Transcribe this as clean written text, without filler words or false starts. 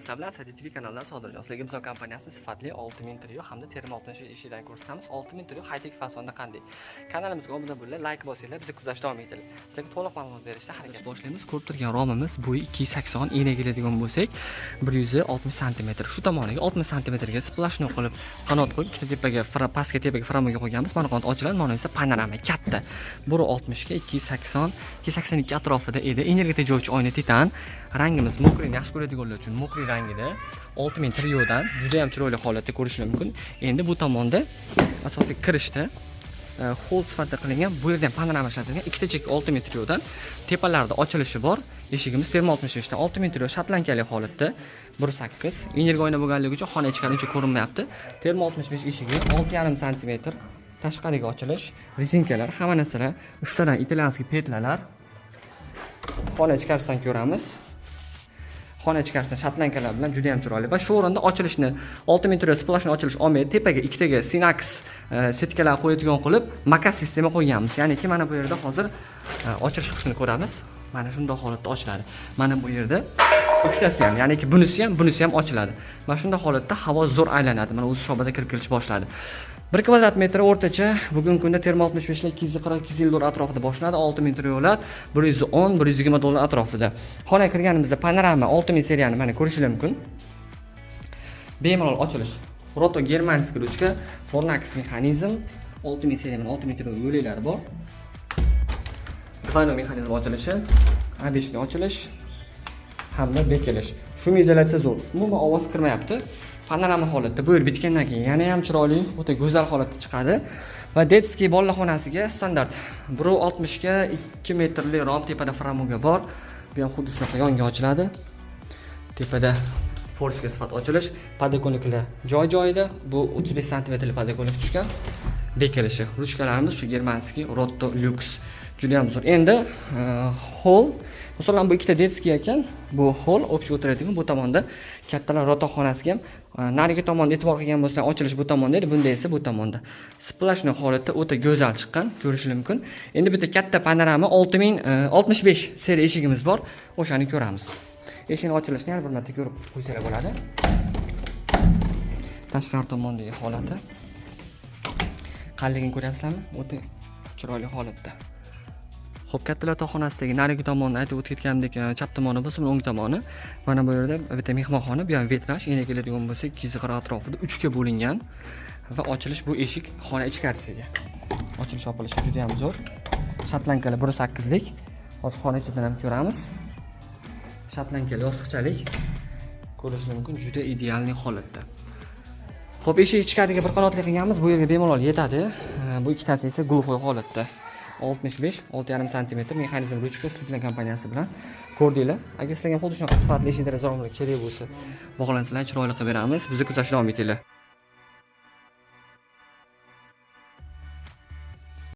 Sizlar bilan Sadi TV kanalidan Sodirjon. Sizlarga Imzo kompaniyasi sifatli 6000 trio hamda terma 65 ishidan ko'rsatamiz. 6000 trio high-tech fasonda qanday? Kanalimizga obuna bo'linglar, like bosinglar, bizni kuzatishda davom etinglar. Sizlarga to'liq ma'lumot berishda harakat boshlaymiz. Ko'rib turgan romimiz bo'yi 280, eniga keladigan bo'lsak 160 cm. Shu tomoniga 60 cm ga splashni qilib qanot qo'yib, ikkita tepaga, pastga tepaga framoga qo'yganmiz. Mana qanot ochiladi, mana esa panorama katta. 160 ga 280, 282 atrofida edi. Energiya tejovchi oyna titan. Rangimiz mokrini yaxshi ko'radiganlar uchun mokri rangida 6000 triodan juda ham chiroyli holatda ko'rishlar mumkin. Endi bu tomonda asosiy kirishda hol sifatida qilingan, bu yerda ham panorama ishlatilgan. Ikkita chekka 6000 triodan tepalarida ochilishi bor. Eshigimiz terma 65 dan 6000 trio shotlankali holatda 1.8. Energiya oyna bo'lganligi uchun xona ichkari uncha ko'rinmayapti. Terma 65 eshigi 6.5 cm. Tashqariga ochilish, rezinkalar, hamma narsalar, uchtadan italyanskiy petlalar. Xona ichkarisidan ko'ramiz. Xona ichkarisidan shotlankalar bilan juda ham chiroyli va shu o'rinda ochilishni 6000 trio splashni ochilish olmaydi. Tepaga ikkitaga Sinax setkalar qo'yadigan qilib makas sistema qo'yganmiz. Ya'niki mana bu yerda hozir ochilish qismini ko'ramiz. Mana shunday holatda ochiladi. Mana bu yerda ikkitasi ham, ya'niki bunisi ham ochiladi. Mana shunday holatda havo zo'r aylanadi. Mana o'zi shobada kirib kelish boshladi. 1 kvadrat metr o'rtacha bugungi kunda terma 65 lar 240-250 dollar atrofida boshlanadi. 6000 triolar 110-120 dollar atrofida. Xonaga kirganimizda panorama 6000 seriyani mana ko'rishingiz mumkin. Bemalol ochilish. Roto germanskiy ruchka, Fornax mexanizm, 6000 seriyaning 6000 trio yo'laklari bor. Двойной mexanizm ochilishi, обычный ochilish hamda bekilish. Shum izolyatsiya zo'r. Umuman ovoz kirmayapti. Panorama holatda bu yer bitgandan keyin yana ham chiroyli, o'ta go'zal holatda chiqadi. Va detskiy bolalar xonasiga standart 1.60 ga 2 metrli rom tepada framoga bor. Bu ham xuddi shunaqa yonga ochiladi. Tepada forchka sifat ochilish, podokoniklar joy-joyida. Bu 35 cm podokonik tushgan. Bekilishi. Ruchkalarimiz shu germanskiy Roto Lux. Juda ham zo'r. Endi hol, masalan bu ikkita detskiy ekan, bu hol общий o'tiradigan, bu tomonda kattalar roto xonasiga ham narigi tomonda e'tibor qilgan bo'lsanglar ochilish bu tomonda edi, bunda esa bu tomonda. Splashni holatda o'ta go'zal chiqqan, ko'rishingiz mumkin. Endi bitta katta panorama 6065 seriya eshigimiz bor, o'shani ko'ramiz. Eshikning ochilishini yana bir marta ko'rib qo'ysalar bo'ladi. Tashqari tomondagi holati. Qanligini ko'ryapsizlarmi? O'ta chiroyli holatda. Xo'p, kattalar to'xonasidagi narigi tomonni aytib o'tganimdek, chap tomoni bo'lsa, o'ng tomoni. Mana bu yerda bitta mehmonxona, bu ham vitraj, eniga keladigan bo'lsa 240 atrofida 3 ga bo'lingan va ochilish bu eshik xona ichkarisiga. Ochilish opilishi juda ham zo'r. Shotlankali 1.8 lik. Hozir xona ichidan ham ko'ramiz. Shotlankali yostiqchalik ko'rishingiz mumkin, juda idealniy holatda. Xo'p, eshik ichkariga bir qanotli qilganmiz, bu yerga bemalol yetadi. Bu ikkitasi esa gluffoy holatda. 65, 6.5 cm mexanizm ruchka Slutlan kompaniyasi bilan ko'rdinglar. Agar sizlarga xuddi shunaqa sifatli eshiklar kerak bo'lsa, bog'lansanglar, chiroyli qilib beramiz. Bizni kuzatishda davom etinglar.